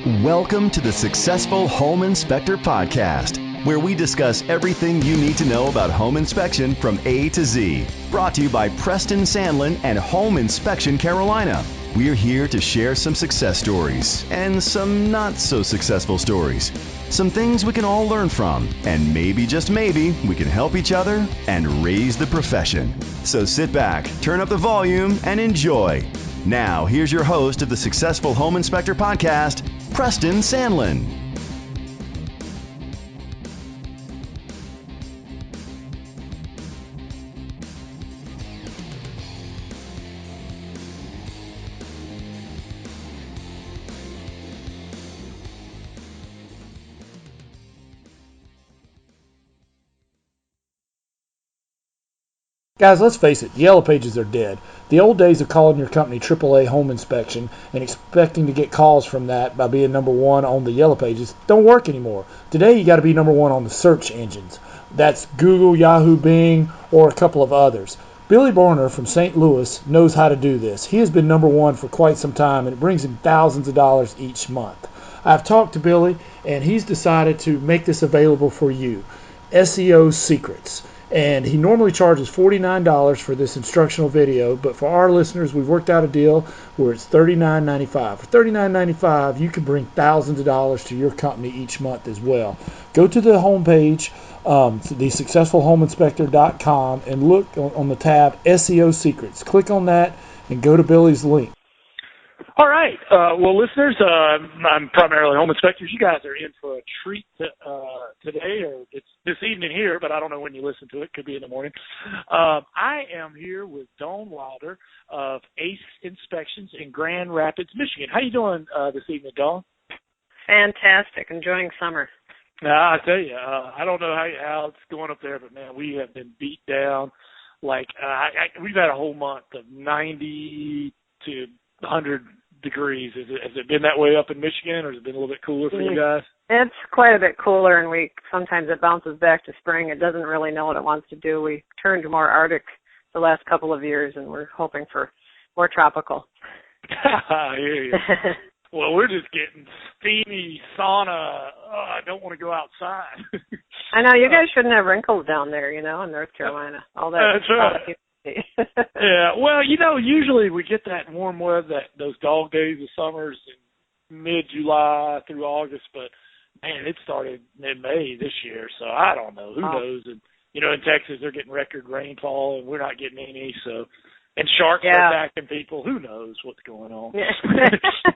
Welcome to the Successful Home Inspector Podcast, where we discuss everything you need to know about home inspection from A to Z. Brought to you by Preston Sandlin and Home Inspection Carolina. We're here to share some success stories and some not so successful stories. Some things we can all learn from, and maybe, just maybe, we can help each other and raise the profession. So sit back, turn up the volume, and enjoy. Now, here's your host of the Successful Home Inspector Podcast, Preston Sandlin. Guys, let's face it, the Yellow Pages are dead. The old days of calling your company AAA Home Inspection and expecting to get calls from that by being number one on the Yellow Pages don't work anymore. Today, you got to be number one on the search engines. That's Google, Yahoo, Bing, or a couple of others. Billy Borner from St. Louis knows how to do this. He has been number one for quite some time, and it brings him thousands of dollars each month. I've talked to Billy, and he's decided to make this available for you. SEO Secrets. And he normally charges $49 for this instructional video, but for our listeners, we've worked out a deal where it's $39.95. For $39.95, you can bring thousands of dollars to your company each month as well. Go to the homepage, thesuccessfulhomeinspector.com, and look on the tab SEO Secrets. Click on that and go to Billy's link. All right. Well, listeners, I'm primarily home inspectors. You guys are in for a treat today, or it's this evening here, but I don't know when you listen to it. Could be in the morning. I am here with Dawn Wilder of Ace Inspections in Grand Rapids, Michigan. How you doing this evening, Dawn? Fantastic. Enjoying summer. I tell you, I don't know how it's going up there, but, man, we have been beat down. Like, we've had a whole month of 90 to 100 degrees. Has it been that way up in Michigan, or has it been a little bit cooler for you guys? It's quite a bit cooler, and sometimes it bounces back to spring. It doesn't really know what it wants to do. We turned more Arctic the last couple of years, and we're hoping for more tropical. I hear you. Well, we're just getting steamy sauna. I don't want to go outside. I know. You guys shouldn't have wrinkles down there, in North Carolina. All that. That's right. Yeah, well, usually we get that warm weather, those dog days of summers in mid-July through August, but, man, it started in May this year, so I don't know. Who knows? And, in Texas, they're getting record rainfall, and we're not getting any, so. And sharks are attacking people. Who knows what's going on? Yeah.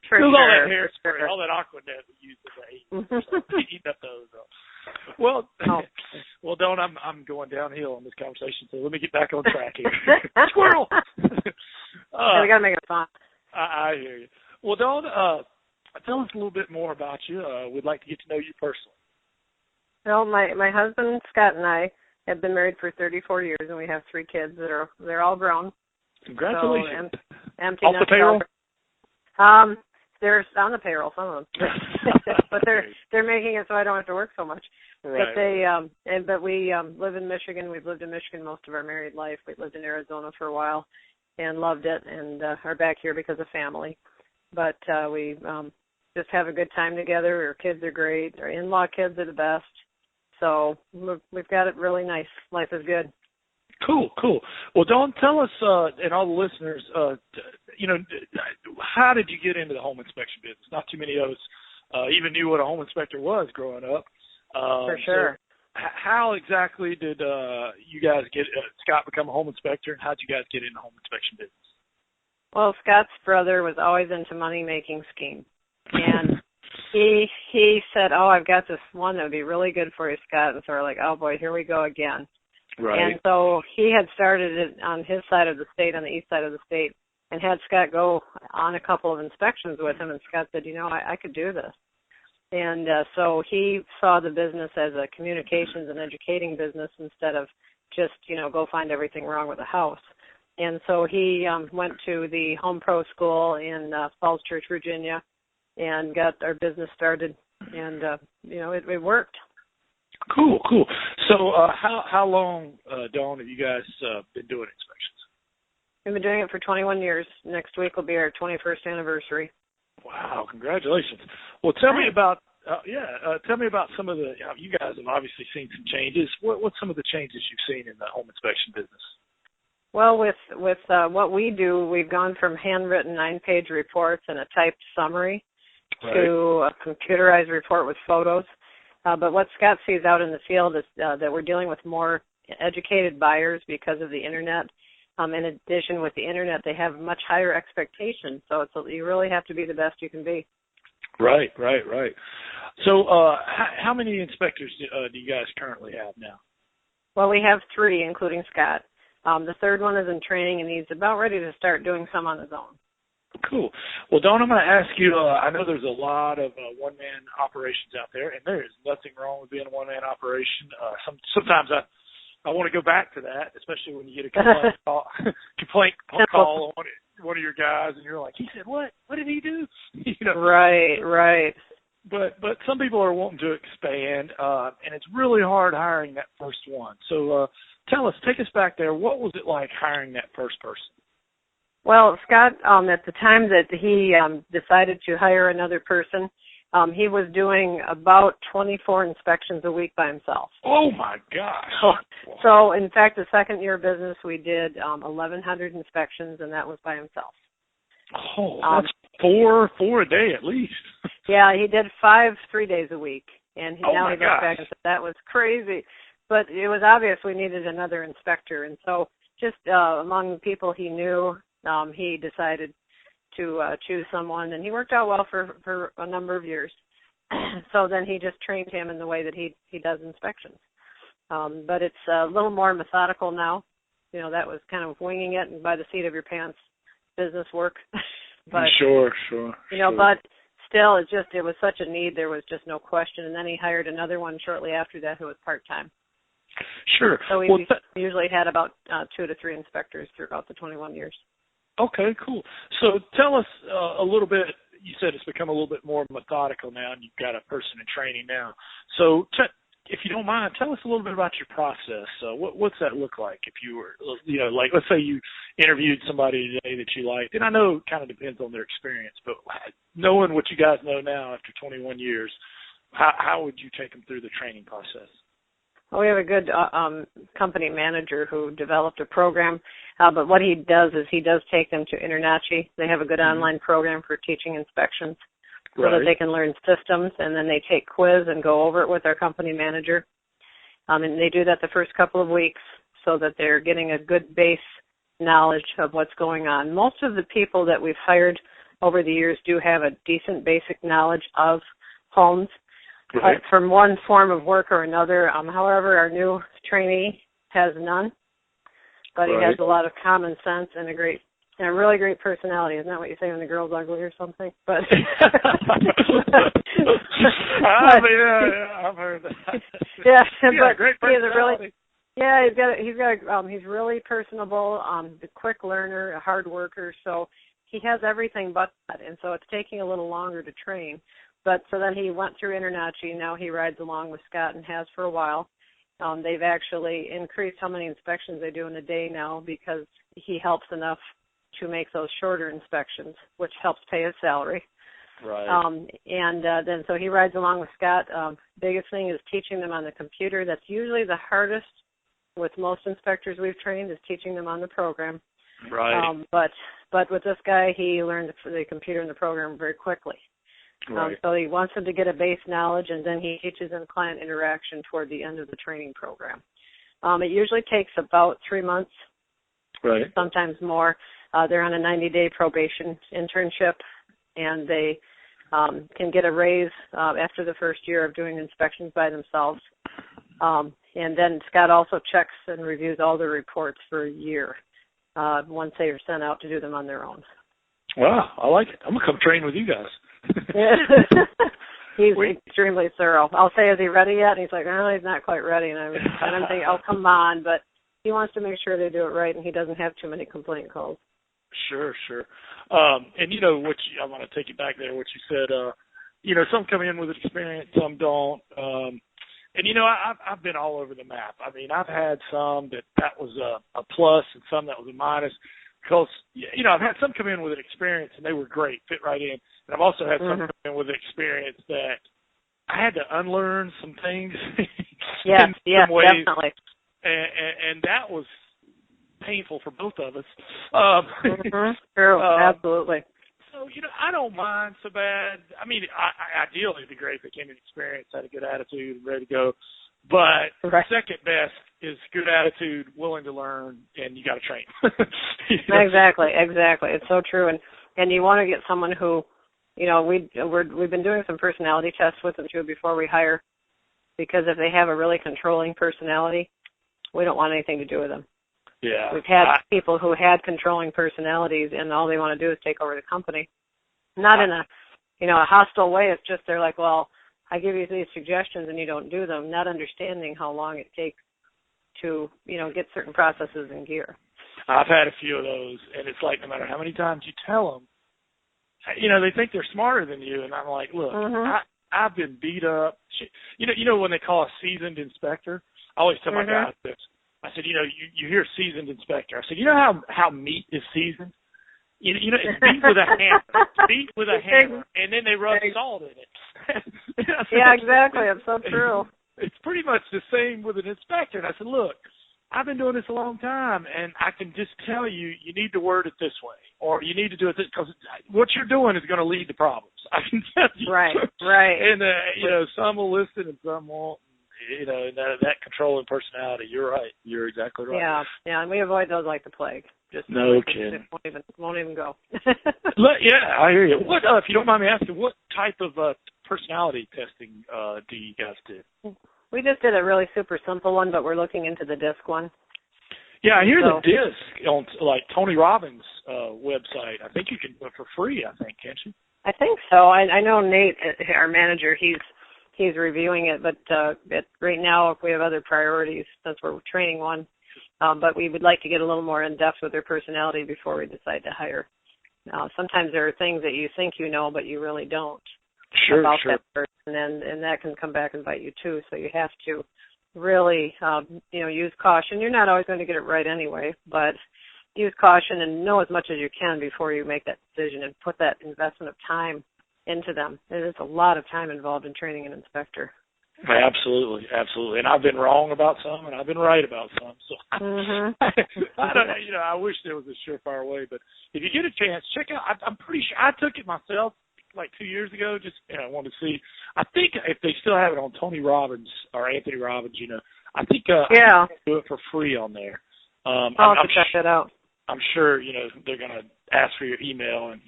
For sure. All that hairspray, all that Aquanet we used to eat up those. Well, Dawn, I'm going downhill on this conversation, so let me get back on track here. Squirrel! We got to make it fun. I hear you. Well, Dawn, tell us a little bit more about you. We'd like to get to know you personally. Well, my husband, Scott, and I have been married for 34 years, and we have 3 kids they're all grown. Congratulations. So, empty off the payroll? They're on the payroll, some of them, but they're making it so I don't have to work so much. Right. But we live in Michigan. We've lived in Michigan most of our married life. We lived in Arizona for a while and loved it, and are back here because of family. But we just have a good time together. Our kids are great. Our in-law kids are the best. So we've got it really nice. Life is good. Cool. Well, Dawn, tell us, and all the listeners, how did you get into the home inspection business? Not too many of us even knew what a home inspector was growing up. For sure. So how exactly did you guys get Scott become a home inspector, and how did you guys get into the home inspection business? Well, Scott's brother was always into money-making schemes, and he said, I've got this one that would be really good for you, Scott. And so we're like, oh, boy, here we go again. Right. And so he had started it on his side of the state, on the east side of the state, and had Scott go on a couple of inspections with him. And Scott said, I could do this. And so he saw the business as a communications and educating business instead of just, go find everything wrong with the house. And so he went to the Home Pro School in Falls Church, Virginia, and got our business started. And, it worked. Cool. So how long, Dawn, have you guys been doing inspections? We've been doing it for 21 years. Next week will be our 21st anniversary. Wow, congratulations. Well, tell me about tell me about some of the. You guys have obviously seen some changes. What's some of the changes you've seen in the home inspection business? Well, with what we do, we've gone from handwritten 9-page reports and a typed summary to a computerized report with photos. But what Scott sees out in the field is that we're dealing with more educated buyers because of the internet. In addition, with the internet, they have much higher expectations. So you really have to be the best you can be. Right. So how many inspectors do you guys currently have now? Well, we have 3, including Scott. The third one is in training, and he's about ready to start doing some on his own. Cool. Well, Dawn, I'm going to ask you, I know there's a lot of one-man operations out there, and there is nothing wrong with being a one-man operation. Sometimes I want to go back to that, especially when you get a complaint call on one of your guys, and you're like, he said what? What did he do? Right. But some people are wanting to expand, and it's really hard hiring that first one. So take us back there. What was it like hiring that first person? Well, Scott, at the time that he decided to hire another person, he was doing about 24 inspections a week by himself. Oh, my gosh. So in fact, the second year of business, we did 1,100 inspections, and that was by himself. Oh, that's four a day at least. Yeah, he did 5 3 days a week, and now he looks back and said that was crazy. But it was obvious we needed another inspector, and so just among the people he knew, he decided to choose someone, and he worked out well for a number of years. So then he just trained him in the way that he does inspections. But it's a little more methodical now. That was kind of winging it and by the seat of your pants business work. But Sure. But still, it was such a need. There was just no question. And then he hired another one shortly after that who was part-time. Sure. So we usually had about 2 to 3 inspectors throughout the 21 years. Okay, cool. So tell us a little bit. You said it's become a little bit more methodical now, and you've got a person in training now. So if you don't mind, tell us a little bit about your process. What's that look like if you were, like let's say you interviewed somebody today that you liked, and I know it kind of depends on their experience, but knowing what you guys know now after 21 years, how would you take them through the training process? Well, we have a good company manager who developed a program, but what he does is he does take them to InterNACHI. They have a good online program for teaching inspections so that they can learn systems, and then they take quiz and go over it with our company manager. And they do that the first couple of weeks so that they're getting a good base knowledge of what's going on. Most of the people that we've hired over the years do have a decent basic knowledge of homes. From one form of work or another. However, our new trainee has none, but he has a lot of common sense and a really great personality. Isn't that what you say when the girl's ugly or something? But I've heard that. But great personality. He's really personable, a quick learner, a hard worker. So he has everything but that, and so it's taking a little longer to train. But so then he went through InterNACHI. Now he rides along with Scott and has for a while. They've actually increased how many inspections they do in a day now because he helps enough to make those shorter inspections, which helps pay his salary. Right. Then so he rides along with Scott. Biggest thing is teaching them on the computer. That's usually the hardest with most inspectors we've trained is teaching them on the program. Right. But with this guy, he learned the computer and the program very quickly. So he wants them to get a base knowledge, and then he teaches them client interaction toward the end of the training program. It usually takes about 3 months, sometimes more. They're on a 90-day probation internship, and they can get a raise after the first year of doing inspections by themselves. And then Scott also checks and reviews all the reports for a year once they are sent out to do them on their own. Wow, I like it. I'm going to come train with you guys. He's extremely thorough. I'll say, is he ready yet? And he's like, oh, he's not quite ready. And I'm thinking, oh, come on. But he wants to make sure they do it right, and he doesn't have too many complaint calls. Sure. And I want to take you back there, what you said, some come in with experience, some don't. I've been all over the map. I mean, I've had some that was a plus and some that was a minus. Because, you know, I've had some come in with an experience and they were great, fit right in. And I've also had some come in with an experience that I had to unlearn some things in some ways. Definitely. And that was painful for both of us. True, absolutely. So, you know, I don't mind so bad. I mean, ideally it'd be great if they came in experienced, had a good attitude, and ready to go. But second best is good attitude, willing to learn, and you got to train. You know? Exactly. It's so true. And you want to get someone who, you know, we've been doing some personality tests with them too before we hire, because if they have a really controlling personality, we don't want anything to do with them. Yeah. We've had people who had controlling personalities, and all they want to do is take over the company. Not in a, you know, a hostile way. It's just they're like, well, I give you these suggestions and you don't do them, not understanding how long it takes to, you know, get certain processes in gear. I've had a few of those, and it's like no matter how many times you tell them, you know, they think they're smarter than you, and I'm like, look, I've been beat up. You know when they call a seasoned inspector? I always tell my guys this. I said, you know, you hear seasoned inspector. I said, you know how meat is seasoned? You know, it's beat with a hammer. Beat with a hammer, and then they rub salt in it. Yeah, exactly. It's so true. It's pretty much the same with an inspector. And I said, look, I've been doing this a long time, and I can just tell you, you need to word it this way, or you need to do it this, because what you're doing is going to lead to problems. I can tell you. Right. And, you know, some will listen and some won't. You know, that controlling personality, you're right. You're exactly right. Yeah, and we avoid those like the plague. Just no kidding. Won't even go. Yeah, I hear you. What, if you don't mind me asking, what type of personality testing do you guys do? We just did a really super simple one, but we're looking into the DISC one. Yeah, I hear the DISC on like Tony Robbins' website. I think you can do it for free. I think, can't you? I think so. I know Nate, our manager, he's reviewing it, but right now we have other priorities since we're training one. But we would like to get a little more in depth with their personality before we decide to hire. Sometimes there are things that you think you know, but you really don't about that person, and that can come back and bite you too. So you have to really, you know, use caution. You're not always going to get it right anyway, but use caution and know as much as you can before you make that decision and put that investment of time into them. There's a lot of time involved in training an inspector. Absolutely. And I've been wrong about some, and I've been right about some. So I don't know. You know, I wish there was a surefire way, but if you get a chance, check out. I'm pretty sure I took it myself like 2 years ago. Just I wanted to see. I think if they still have it on Tony Robbins or Anthony Robbins, you know, I think I can do it for free on there. I'll have to check that out. I'm sure, you know, they're going to ask for your email and,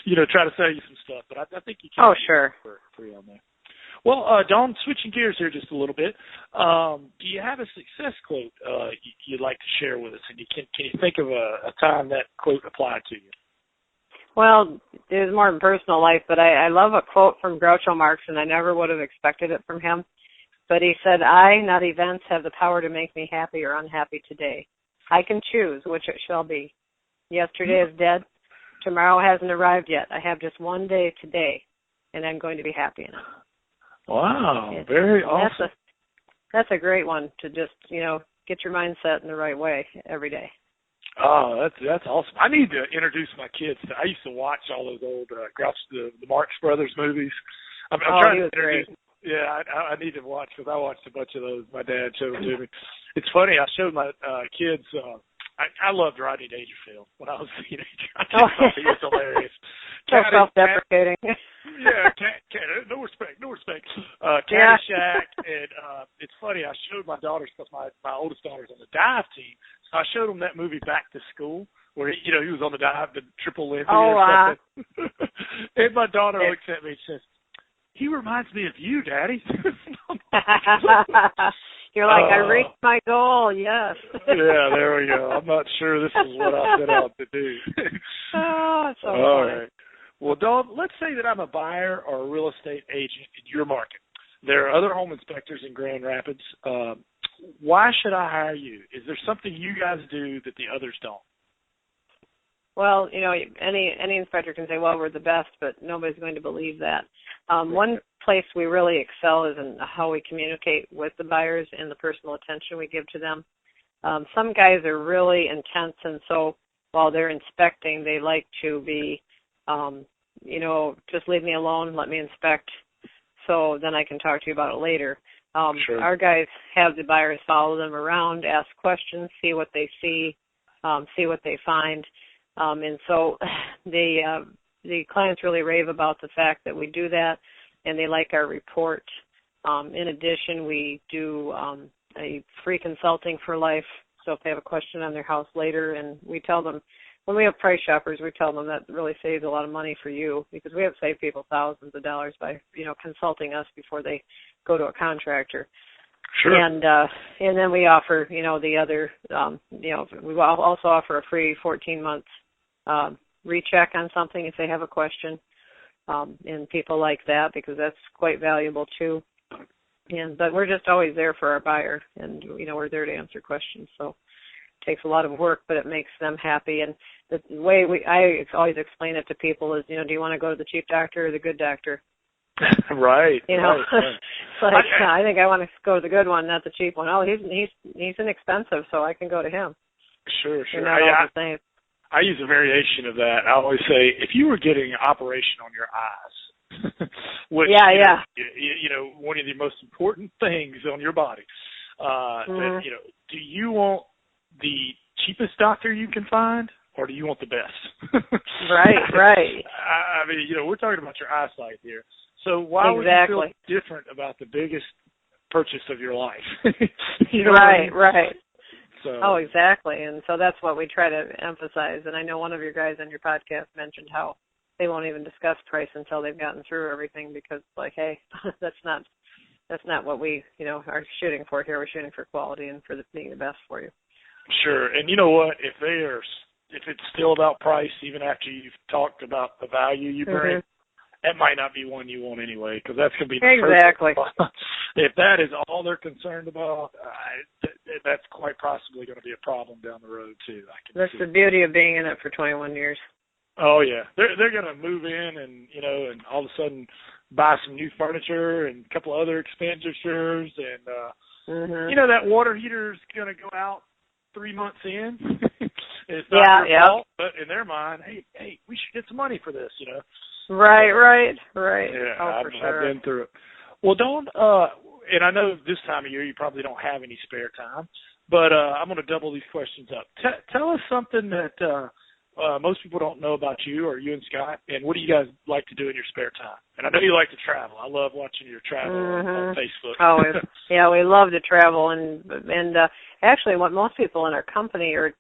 you know, try to sell you some stuff. But I think you can for free on there. Well, Dawn, switching gears here just a little bit. Do you have a success quote you'd like to share with us? And can you think of a time that quote applied to you? Well, it was more in personal life, but I love a quote from Groucho Marx, and I never would have expected it from him. But he said, I, not events, have the power to make me happy or unhappy today. I can choose which it shall be. Yesterday is dead. Tomorrow hasn't arrived yet. I have just one day today, and I'm going to be happy in it. Wow, very awesome. That's a great one to just, you know, get your mindset in the right way every day. Oh, that's awesome. I need to introduce my kids to. I used to watch all those old the Marx Brothers movies. I'm trying to introduce. Great. Yeah, I need to watch because I watched a bunch of those. My dad showed them to me. It's funny. I showed my kids. I loved Rodney Dangerfield when I was a teenager. I thought he was hilarious. So self-deprecating. Yeah, no respect. Caddyshack, and it's funny. I showed my daughters because my oldest daughter's on the dive team, so I showed them that movie Back to School, where he was on the dive, the triple length or something. And my daughter looks at me and says, "He reminds me of you, Daddy." You're like, I reached my goal, yes. Yeah, there we go. I'm not sure this is what I set out to do. Oh, so all funny. Right. Well, Dawn, let's say that I'm a buyer or a real estate agent in your market. There are other home inspectors in Grand Rapids. Why should I hire you? Is there something you guys do that the others don't? Well, you know, any inspector can say, well, we're the best, but nobody's going to believe that. One place we really excel is in how we communicate with the buyers and the personal attention we give to them. Some guys are really intense, and so while they're inspecting, they like to be, just leave me alone, let me inspect, so then I can talk to you about it later. Sure. Our guys have the buyers follow them around, ask questions, see what they see what they find. And so the clients really rave about the fact that we do that, and they like our report. In addition, we do a free consulting for life. So if they have a question on their house later, and we tell them, when we have price shoppers, we tell them that really saves a lot of money for you, because we have saved people thousands of dollars by, consulting us before they go to a contractor. Sure. And then we offer, the other, we also offer a free 14-month recheck on something if they have a question. And people like that because that's quite valuable too. But we're just always there for our buyer, and we're there to answer questions. So it takes a lot of work, but it makes them happy. And the way I always explain it to people is, do you want to go to the cheap doctor or the good doctor? Right. Right. It's like, I think I want to go to the good one, not the cheap one. Oh, he's inexpensive, so I can go to him. Sure. They're not all the same. I use a variation of that. I always say, if you were getting an operation on your eyes, which one of the most important things on your body, do you want the cheapest doctor you can find, or do you want the best? Right. I mean, we're talking about your eyesight here. So why would you feel different about the biggest purchase of your life? Right. So. Oh, exactly. And so that's what we try to emphasize. And I know one of your guys on your podcast mentioned how they won't even discuss price until they've gotten through everything, because hey, that's not what we, are shooting for here. We're shooting for quality and for being the best for you. Sure. And you know what? If it's still about price, even after you've talked about the value you bring, that might not be one you want anyway, because that's going to be exactly. If that is all they're concerned about, that's quite possibly going to be a problem down the road too. That's the beauty of being in it for 21 years. Oh yeah, they're going to move in and and all of a sudden buy some new furniture and a couple other expenditures, and that water heater is going to go out 3 months in. It's not your fault, but in their mind, hey, we should get some money for this, Right. Yeah, I've been through it. Well, don't, and I know this time of year you probably don't have any spare time, but I'm going to double these questions up. Tell us something that most people don't know about you or you and Scott, and what do you guys like to do in your spare time? And I know you like to travel. I love watching your travel on Facebook. Oh, yeah, we love to travel, and actually what most people in our company or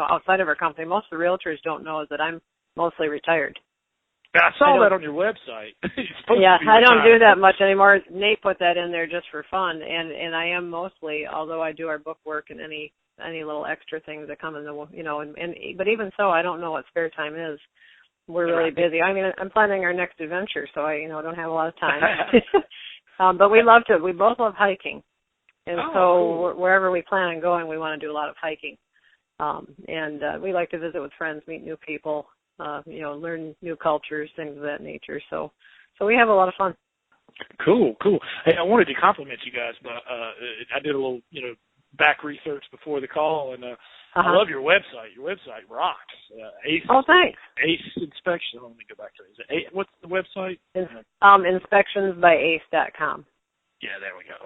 outside of our company, most of the realtors don't know is that I'm mostly retired. I saw that on your website. I don't do that much anymore. Nate put that in there just for fun, and I am mostly, although I do our book work and any little extra things that come in the, but even so, I don't know what spare time is. We're really busy. I mean, I'm planning our next adventure, so I don't have a lot of time. But we both love hiking, and cool. Wherever we plan on going, we want to do a lot of hiking, and we like to visit with friends, meet new people. Learn new cultures, things of that nature. So we have a lot of fun. Cool. Hey, I wanted to compliment you guys, but I did a little, back research before the call, and I love your website. Your website rocks. Ace. Oh, thanks. Ace Inspection. Let me go back to it. Is it what's the website? Inspectionsbyace.com. Yeah, there we go.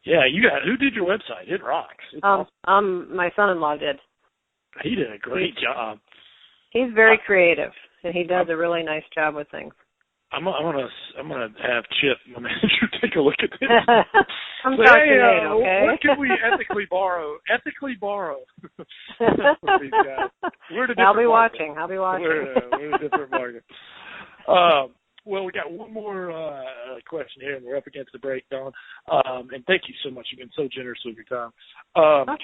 Yeah, who did your website? It rocks. It's awesome. My son-in-law did. He did a great job. He's very creative, and he does a really nice job with things. I'm gonna have Chip, my manager, take a look at this. I'm talking to Nate, okay? What can we ethically borrow? These guys. We're the I'll be market. watching. We're a different market. Well, we got one more question here, and we're up against the break, Dawn. And thank you so much. You've been so generous with your time.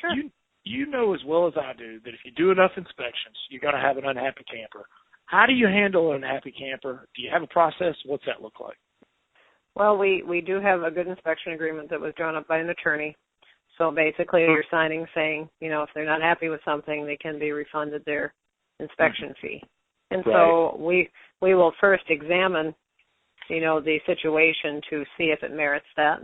Sure. You know as well as I do that if you do enough inspections, you're going to have an unhappy camper. How do you handle an unhappy camper? Do you have a process? What's that look like? Well, we do have a good inspection agreement that was drawn up by an attorney. So basically you're signing saying, if they're not happy with something, they can be refunded their inspection fee. And so we will first examine, the situation to see if it merits that.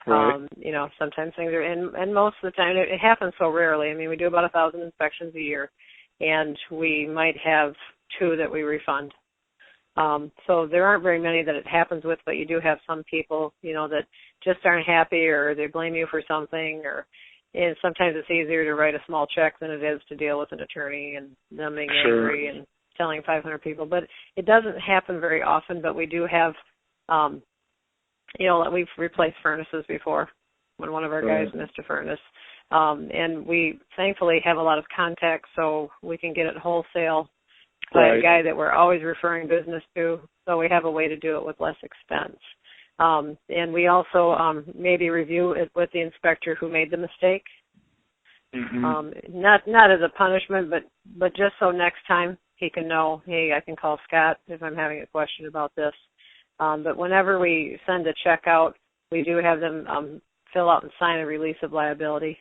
Right. Sometimes things are, and most of the time, it happens so rarely. I mean, we do about 1,000 inspections a year, and we might have 2 that we refund. So there aren't very many that it happens with, but you do have some people, that just aren't happy, or they blame you for something, and sometimes it's easier to write a small check than it is to deal with an attorney and them being angry and telling 500 people. But it doesn't happen very often, but we do have, we've replaced furnaces before when one of our guys missed a furnace. And we thankfully have a lot of contacts, so we can get it wholesale by a guy that we're always referring business to, so we have a way to do it with less expense. And we also maybe review it with the inspector who made the mistake. Not as a punishment, but just so next time he can know, hey, I can call Scott if I'm having a question about this. But whenever we send a check out, we do have them fill out and sign a release of liability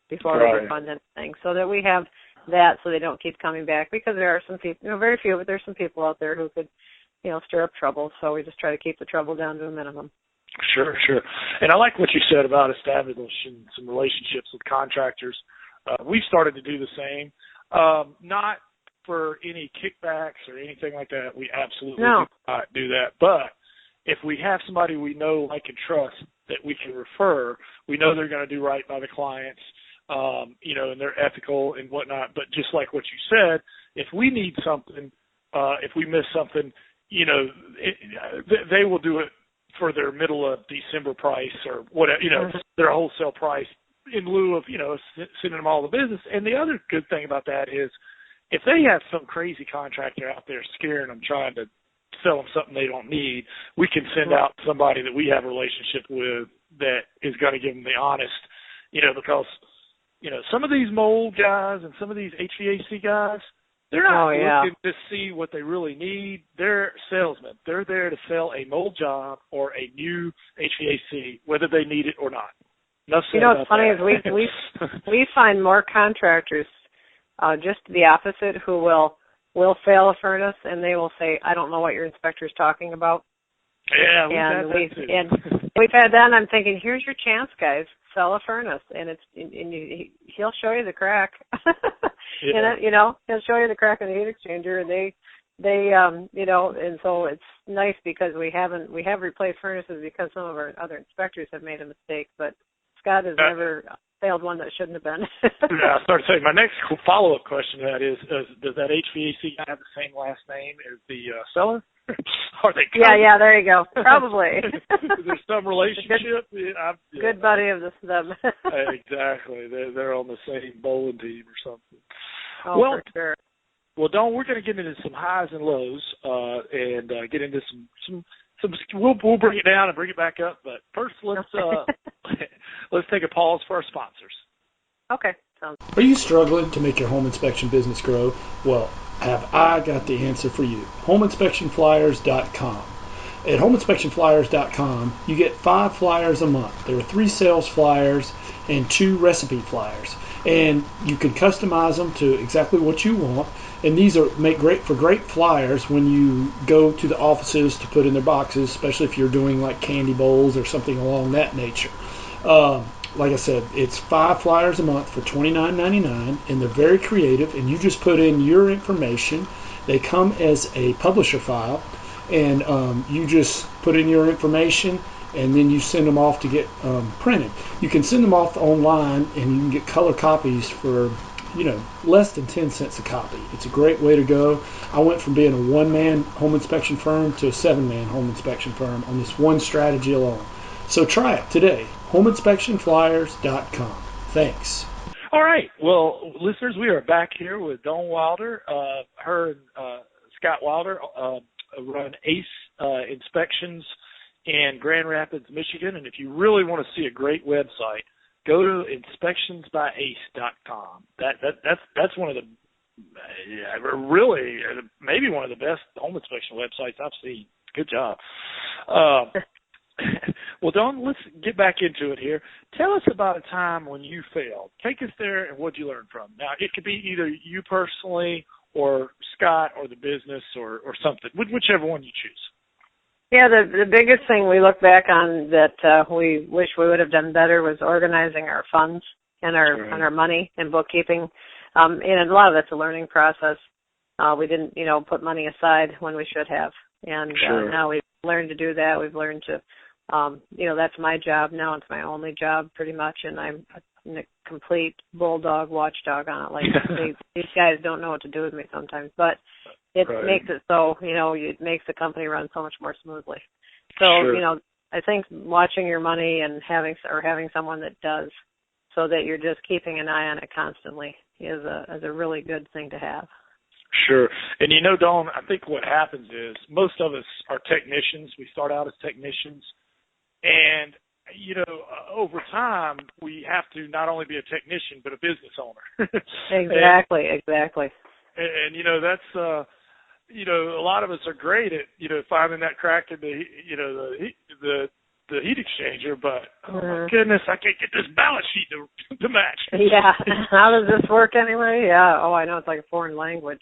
before we refund anything, so that we have that, so they don't keep coming back, because there are some people, very few, but there's some people out there who could, stir up trouble. So we just try to keep the trouble down to a minimum. Sure. And I like what you said about establishing some relationships with contractors. We've started to do the same, not for any kickbacks or anything like that. We absolutely do not do that. But if we have somebody we know, like, and trust that we can refer, we know they're going to do right by the clients, and they're ethical and whatnot. But just like what you said, if we need something, if we miss something, they will do it for their middle of December price or whatever, their wholesale price, in lieu of, sending them all the business. And the other good thing about that is, if they have some crazy contractor out there scaring them, trying to sell them something they don't need, we can send out somebody that we have a relationship with that is going to give them the honest, because, some of these mold guys and some of these HVAC guys, they're not looking to see what they really need. They're salesmen. They're there to sell a mold job or a new HVAC, whether they need it or not. What's funny is we find more contractors, just the opposite, who will fail a furnace and they will say, I don't know what your inspector's talking about. Yeah, we've had that, and I'm thinking, here's your chance, guys. Sell a furnace, and he'll show you the crack. He'll show you the crack in the heat exchanger, and and so it's nice because we have replaced furnaces because some of our other inspectors have made a mistake, but Scott has never failed one that shouldn't have been. I started saying, my next follow-up question to that is, does that HVAC guy have the same last name as the seller? Are they yeah, there you go. Probably. There's some relationship. Good buddy of them. Exactly. They're on the same bowling team or something. Oh, for sure. Well, Dawn, we're going to get into some highs and lows, and get into some. We'll bring it down and bring it back up. But first, let's take a pause for our sponsors. Okay. Are you struggling to make your home inspection business grow? Well, have I got the answer for you. HomeInspectionFlyers.com. At HomeInspectionFlyers.com, you get 5 flyers a month. There are 3 sales flyers and 2 recipe flyers. And you can customize them to exactly what you want. And these make great flyers when you go to the offices to put in their boxes, especially if you're doing like candy bowls or something along that nature. Like I said, it's 5 flyers a month for $29.99, and they're very creative, and you just put in your information. They come as a publisher file, and you just put in your information, and then you send them off to get printed. You can send them off online, and you can get color copies for less than 10 cents a copy. It's a great way to go. I went from being a 1-man home inspection firm to a 7-man home inspection firm on this one strategy alone. So try it today. HomeInspectionFlyers.com. Thanks. All right. Well, listeners, we are back here with Dawn Wilder. Her and Scott Wilder run ACE Inspections in Grand Rapids, Michigan. And if you really want to see a great website, go to inspectionsbyace.com. That's one of the really maybe one of the best home inspection websites I've seen. Good job. Well, Dawn, let's get back into it here. Tell us about a time when you failed. Take us there, and what did you learn from? Now, it could be either you personally or Scott or the business or something, whichever one you choose. Yeah, the biggest thing we look back on that we wish we would have done better was organizing our funds and our money and bookkeeping. And a lot of that's a learning process. We didn't, put money aside when we should have. And now we've learned to do that. We've learned to, that's my job now. It's my only job pretty much. And I'm a complete bulldog watchdog on it. Like these guys don't know what to do with me sometimes. But it makes it so, it makes the company run so much more smoothly. So, I think watching your money and having someone that does, so that you're just keeping an eye on it constantly, is a really good thing to have. Sure. And Dawn, I think what happens is most of us are technicians. We start out as technicians. And, over time, we have to not only be a technician, but a business owner. Exactly. And that's, a lot of us are great at, finding that crack in the heat exchanger, but oh my goodness, I can't get this balance sheet to match. Yeah. How does this work anyway? Yeah. Oh, I know, it's like a foreign language.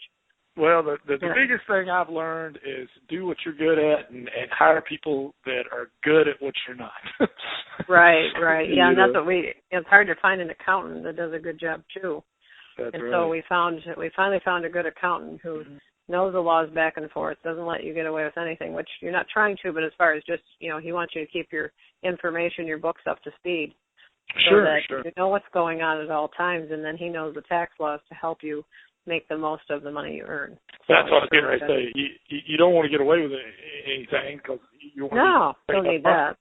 Well, the biggest thing I've learned is do what you're good at and hire people that are good at what you're not. Right. Yeah, and that's what it's hard to find an accountant that does a good job too. That's and right. So we finally found a good accountant who knows the laws back and forth, doesn't let you get away with anything, which you're not trying to, but as far as just, he wants you to keep your information, your books up to speed. Sure, so that you know what's going on at all times, and then he knows the tax laws to help you make the most of the money you earn. That's what I was getting ready to say. You don't want to get away with anything because you want to don't need that.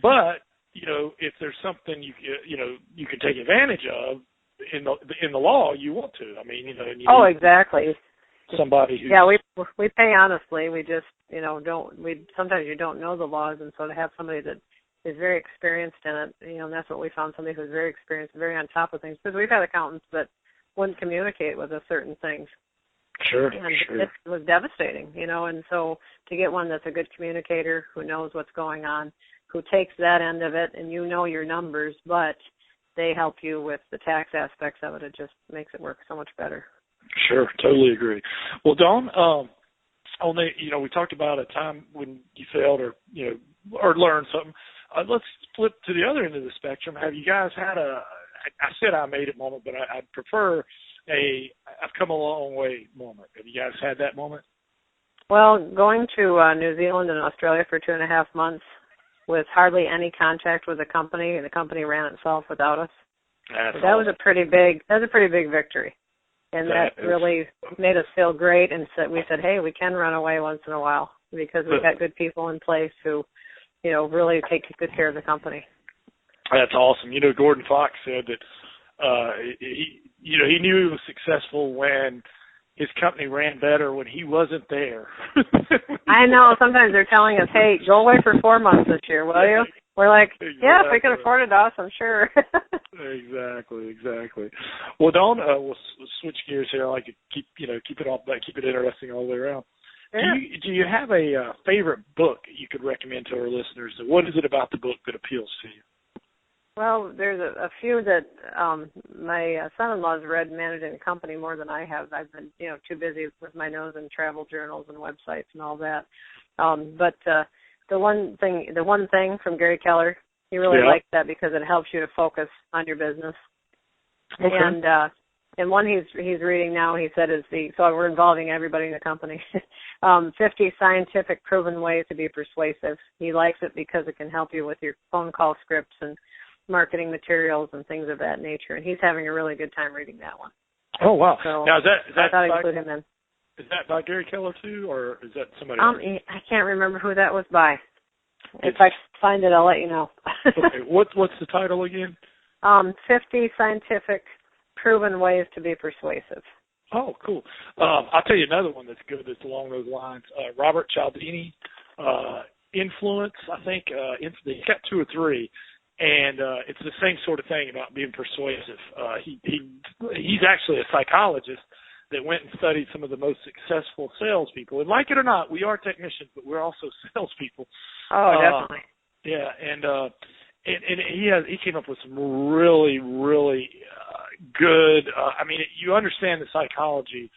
But if there's something you can take advantage of in the law, you want to. I mean, exactly. Somebody who we pay honestly. We just sometimes you don't know the laws, and so to have somebody that is very experienced in it, and that's what we found, somebody who's very experienced, very on top of things, because we've had accountants that wouldn't communicate with us certain things. Sure. It was devastating, and so to get one that's a good communicator, who knows what's going on, who takes that end of it, and your numbers, but they help you with the tax aspects of it, it just makes it work so much better. Sure, totally agree. Well, Dawn, we talked about a time when you failed or learned something. Let's flip to the other end of the spectrum. Have you guys had I said I made it moment, but I'd prefer I've come a long way moment. Have you guys had that moment? Well, going to New Zealand and Australia for 2.5 months with hardly any contact with the company, and the company ran itself without us. That was a pretty big victory. And that really made us feel great, and we said, hey, we can run away once in a while because we've got good people in place who, really take good care of the company. That's awesome. Gordon Fox said that he knew he was successful when his company ran better when he wasn't there. I know. Sometimes they're telling us, hey, go away for 4 months this year, will you? We're like, yeah, if we can afford it, I'm sure. Exactly. Well, Dawn, we'll switch gears here. I like to keep it interesting all the way around. Yeah. Do you have a favorite book you could recommend to our listeners? What is it about the book that appeals to you? Well, there's a few that my son-in-law's read Managing a Company more than I have. I've been, too busy with my nose in travel journals and websites and all that. But the one thing from Gary Keller, he really liked that because it helps you to focus on your business. Okay. And one he's reading now, he said, so we're involving everybody in the company, 50 scientific proven ways to be persuasive. He likes it because it can help you with your phone call scripts and marketing materials and things of that nature. And he's having a really good time reading that one. Oh, wow. So now, is that I thought I'd include him in. Is that by Gary Keller, too, or is that somebody else? I can't remember who that was by. If I find it, I'll let you know. Okay. What's the title again? 50 scientific proven ways to be persuasive. Oh, cool. I'll tell you another one that's good that's along those lines. Robert Cialdini, Influence, I think. He's got 2 or 3. And it's the same sort of thing about being persuasive. He's actually a psychologist that went and studied some of the most successful salespeople. And like it or not, we are technicians, but we're also salespeople. Oh, definitely. Yeah, and he came up with some really, really good. You understand the psychology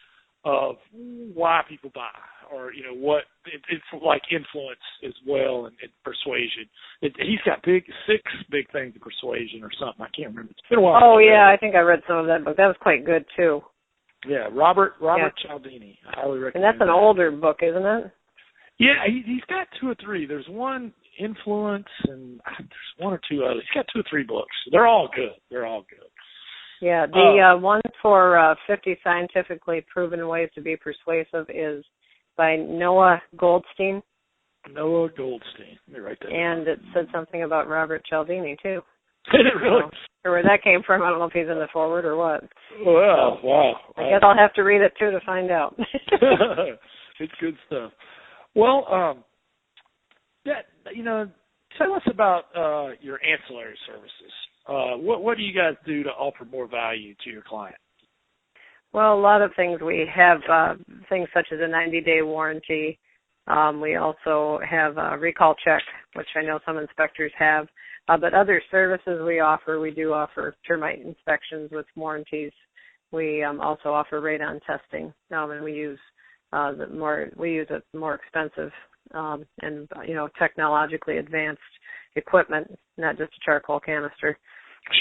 of why people buy, or what it's like influence as well, and persuasion. He's got 6 big things of persuasion or something. I can't remember. It's been a while. Oh yeah, I think I read some of that book. That was quite good too. Yeah, Robert Cialdini. I highly recommend. And that's an older book, isn't it? Yeah, he's got 2 or 3. There's one, Influence, and there's 1 or 2 others. He's got 2 or 3 books. They're all good. Yeah, the one for 50 scientifically proven ways to be persuasive is by Noah Goldstein. Noah Goldstein. Let me write that down. And it said something about Robert Cialdini, too. Did it really? Or where that came from, I don't know if he's in the forward or what. Well, wow. I guess I'll have to read it, too, to find out. It's good stuff. Well, tell us about your ancillary services. What do you guys do to offer more value to your client? Well, a lot of things. We have things such as a 90-day warranty. We also have a recall check, which I know some inspectors have. But other services we do offer termite inspections with warranties. We also offer radon testing, and we use a more expensive and technologically advanced equipment, not just a charcoal canister.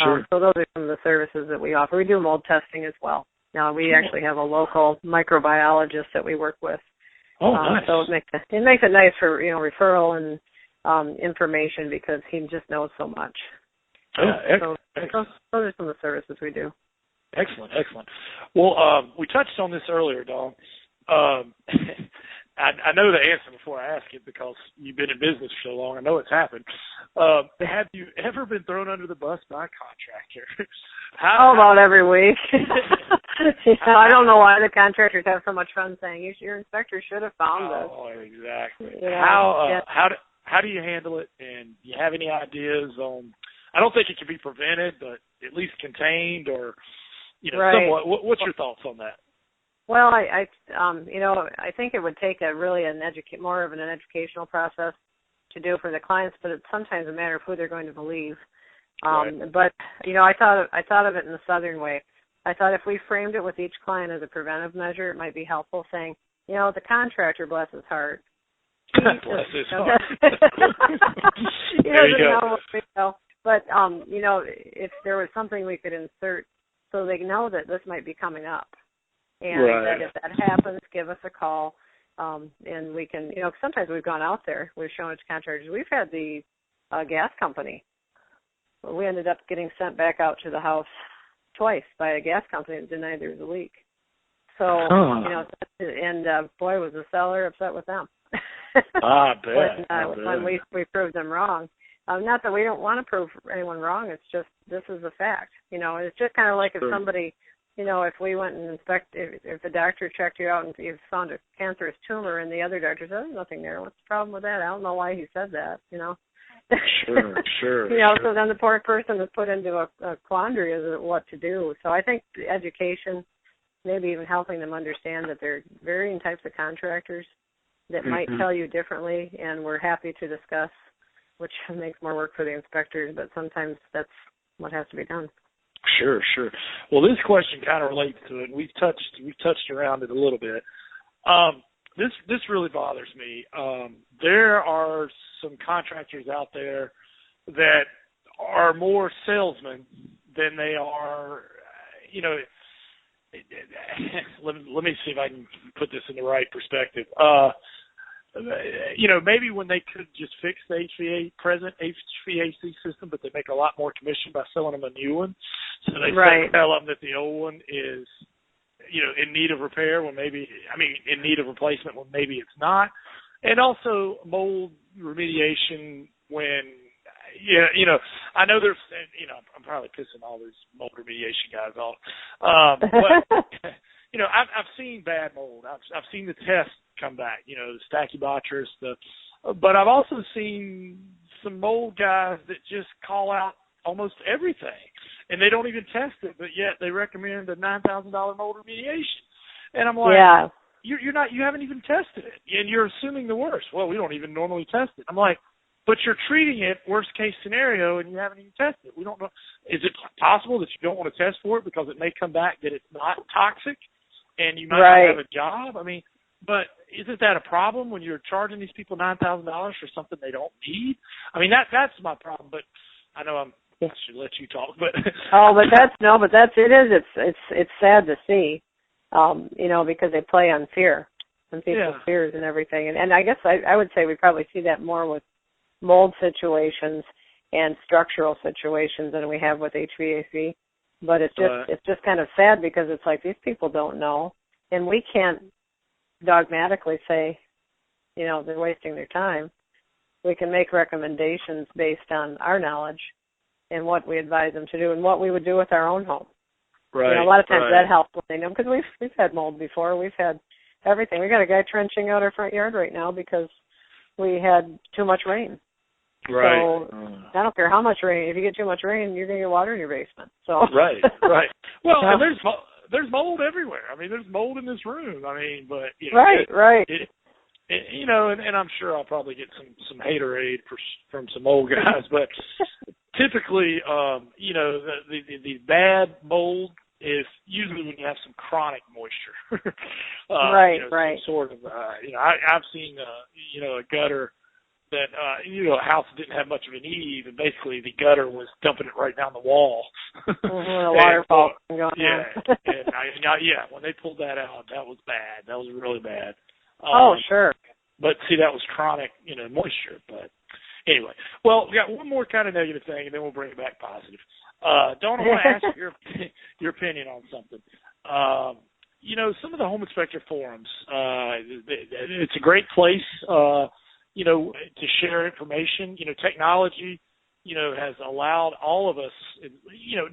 Sure. So those are some of the services that we offer. We do mold testing as well. Now we actually have a local microbiologist that we work with. Oh, nice. So it makes it nice for referral and information because he just knows so much. Excellent. Those are some of the services we do. Excellent. Well, we touched on this earlier, Dawn. I know the answer before I ask it because you've been in business for so long. I know it's happened. Have you ever been thrown under the bus by a contractor? About every week. I don't know why the contractors have so much fun saying your inspector should have found this. Oh, exactly. Yeah. How do you handle it? And do you have any ideas on? I don't think it can be prevented, but at least contained, or somewhat. What's your thoughts on that? Well, I think it would take more of an educational process to do for the clients, but it's sometimes a matter of who they're going to believe. Right. But I thought of it in the Southern way. I thought if we framed it with each client as a preventive measure, it might be helpful. Saying, the contractor, bless his heart. Bless his heart. He doesn't know. But if there was something we could insert so they know that this might be coming up. And that if that happens, give us a call, and we can, sometimes we've gone out there, we've shown it to contractors. We've had the gas company. We ended up getting sent back out to the house twice by a gas company that denied there was a leak. So, boy, was the seller upset with them. I bet. When we proved them wrong. Not that we don't want to prove anyone wrong, it's just this is a fact. It's just kind of like if somebody... if we went and if the doctor checked you out and you found a cancerous tumor and the other doctor said, there's nothing there, what's the problem with that? I don't know why he said that, Sure. So then the poor person is put into a quandary as to what to do. So I think the education, maybe even helping them understand that there are varying types of contractors that might tell you differently, and we're happy to discuss, which makes more work for the inspectors, but sometimes that's what has to be done. Sure. Well, this question kind of relates to it. We've touched around it a little bit. This really bothers me. There are some contractors out there that are more salesmen than they are. Let me see if I can put this in the right perspective. Maybe when they could just fix the present HVAC system, but they make a lot more commission by selling them a new one. So they tell them that the old one is, in need of repair in need of replacement when maybe it's not. And also mold remediation when, I know there's, I'm probably pissing all these mold remediation guys off. But, I've seen bad mold. I've seen the test come back, the Stachybotrys, but I've also seen some mold guys that just call out almost everything, and they don't even test it, but yet they recommend a $9,000 mold remediation. And I'm like, you haven't even tested it, and you're assuming the worst. Well, we don't even normally test it. I'm like, but you're treating it worst case scenario, and you haven't even tested it. We don't know. Is it possible that you don't want to test for it because it may come back that it's not toxic, and you might not have a job? But isn't that a problem when you're charging these people $9,000 for something they don't need? That's my problem. But I know I should let you talk. But it's sad to see. because they play on fear and people's fears and everything. And I guess I would say we probably see that more with mold situations and structural situations than we have with HVAC. But it's just kind of sad because it's like these people don't know, and we can't dogmatically say, they're wasting their time. We can make recommendations based on our knowledge and what we advise them to do and what we would do with our own home. Right. A lot of times that helps when they know, because we've had mold before. We've had everything. We got a guy trenching out our front yard right now because we had too much rain. Right. So I don't care how much rain. If you get too much rain, you're going to get water in your basement. So Right. Well, and there's mold everywhere. I mean, there's mold in this room. I mean, but right. And I'm sure I'll probably get some haterade from some old guys, but typically, the bad mold is usually when you have some chronic moisture. Right. Some sort of, I've seen, a gutter that, a house that didn't have much of an eave, and basically the gutter was dumping it right down the wall. A waterfall going on. And when they pulled that out, that was bad. That was really bad. Sure. But see, that was chronic, moisture. But anyway, well, we got one more kind of negative thing, and then we'll bring it back positive. Dawn, I want to ask your opinion on something. Some of the home inspector forums, it's a great place, to share information. Technology, has allowed all of us,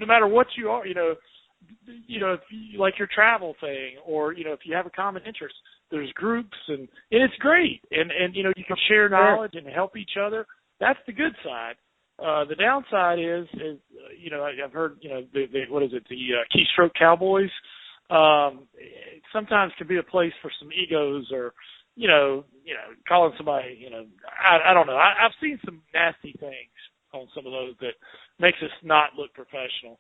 no matter what you are, if you like your travel thing, or, if you have a common interest, there's groups, and it's great. And you can share knowledge and help each other. That's the good side. The downside is I've heard, the Keystroke Cowboys, sometimes can be a place for some egos, or, calling somebody, I don't know. I've seen some nasty things on some of those that makes us not look professional.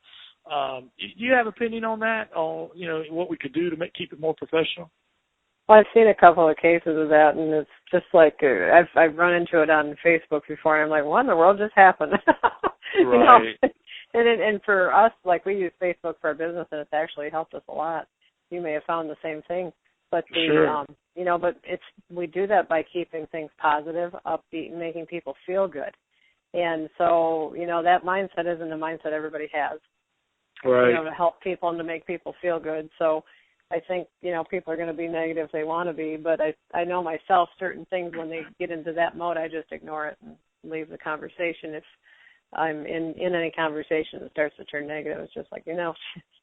Do you have opinion on that? On, what we could do to keep it more professional? Well, I've seen a couple of cases of that, and it's just like I've run into it on Facebook before, and I'm like, what in the world just happened? Right. And for us, like, we use Facebook for our business, and it's actually helped us a lot. You may have found the same thing, but Sure. But we do that by keeping things positive, upbeat, and making people feel good. And so, that mindset isn't a mindset everybody has. Right. To help people and to make people feel good. So I think, people are going to be negative if they want to be, but I know myself, certain things, when they get into that mode, I just ignore it and leave the conversation. If I'm in any conversation that starts to turn negative, it's just like, it's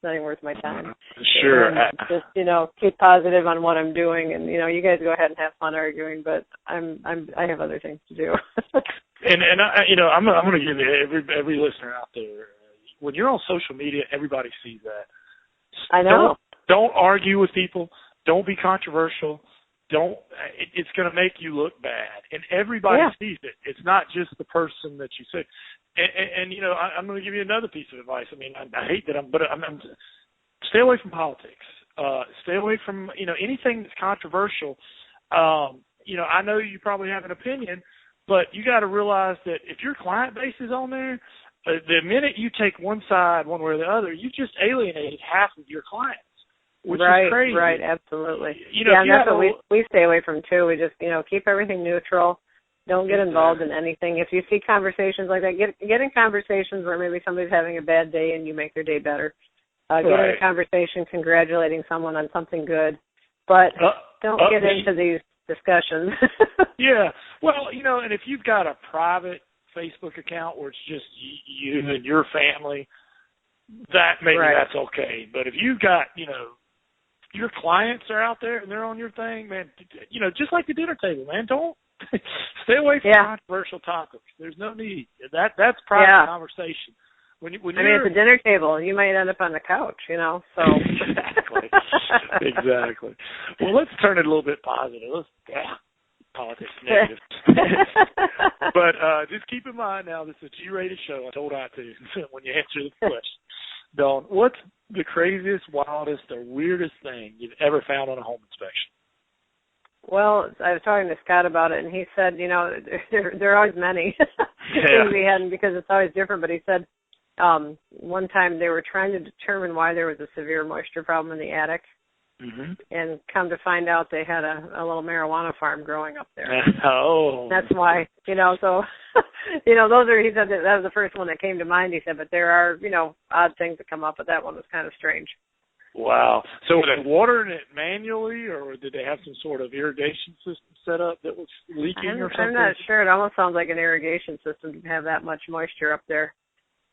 not even worth my time. Sure. And just, keep positive on what I'm doing, and, you guys go ahead and have fun arguing, but I have other things to do. And I'm going to give every listener out there, when you're on social media, everybody sees that. I know. Don't argue with people. Don't be controversial. It's going to make you look bad. And everybody sees it. It's not just the person that you say. And I'm going to give you another piece of advice. I mean, I hate that I'm stay away from politics. Stay away from, anything that's controversial. I know you probably have an opinion, but you got to realize that if your client base is on there, the minute you take one side, one way or the other, you just alienated half of your clients, which is crazy. Right, absolutely. And that's what we stay away from, too. We just, keep everything neutral. Don't get involved in anything. If you see conversations like that, get in conversations where maybe somebody's having a bad day and you make their day better. Get in a conversation congratulating someone on something good. But don't get into these discussions. Yeah. Well, and if you've got a private Facebook account where it's just you and your family, that's okay. But if you've got, your clients are out there and they're on your thing, man, just like the dinner table, man, don't stay away from controversial topics. There's no need. That's private conversation. When at the dinner table, you might end up on the couch, so. Exactly. Well, let's turn it a little bit positive. Politics negative. But just keep in mind now, this is a G-rated show. I told I to when you answer the question. Dawn, what's the craziest, wildest, or weirdest thing you've ever found on a home inspection? Well, I was talking to Scott about it, and he said, there are always many things we hadn't, because it's always different. But he said one time they were trying to determine why there was a severe moisture problem in the attic. And come to find out they had a little marijuana farm growing up there. Oh. That's why, so, those are, he said that was the first one that came to mind, he said, but there are, odd things that come up, but that one was kind of strange. Wow. So were they watering it manually, or did they have some sort of irrigation system set up that was leaking or something? I'm not sure. It almost sounds like an irrigation system to have that much moisture up there.